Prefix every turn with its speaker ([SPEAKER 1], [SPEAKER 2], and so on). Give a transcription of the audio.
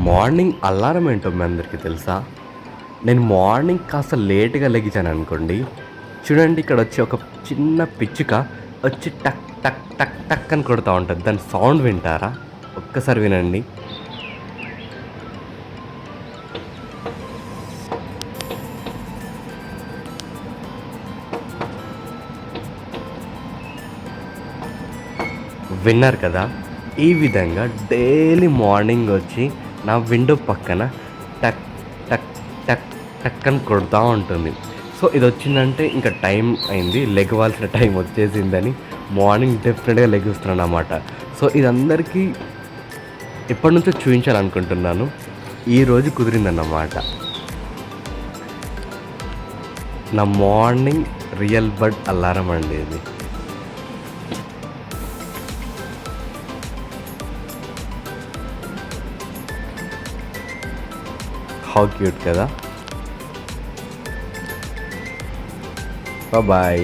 [SPEAKER 1] Morning alarm ఏంటో మీ అందరికీ తెలుసా? నేను మార్నింగ్ కాస్త లేట్‌గా లెగిచాననుకోండి, చూడండి ఇక్కడ వచ్చి ఒక చిన్న పిచ్చుక వచ్చి టక్ టక్ టక్ టక్ అని కొడతా ఉంటది. దాని సౌండ్ వింటారా? ఒక్కసారి వినండి. విన్నారు కదా! ఈ విధంగా డైలీ మార్నింగ్ వచ్చి నా విండో పక్కన టక్ టక్ టక్ టక్ అని కొడతా ఉంటుంది. సో ఇదొచ్చిందంటే ఇంక టైం అయింది. లెగవాల్సిన టైం వచ్చేసిందని మార్నింగ్ డెఫినెట్‌గా లెగుస్తున్నాననమాట. సో ఇదందరికీ ఎప్పటినుంచో చూయించాలనుకుంటున్నాను. ఈరోజు కుదిరిందన్నమాట. నా మార్నింగ్ రియల్ బర్డ్ అలారం అండి ఇది. హౌ క్యూట్ కదా! బాయ్.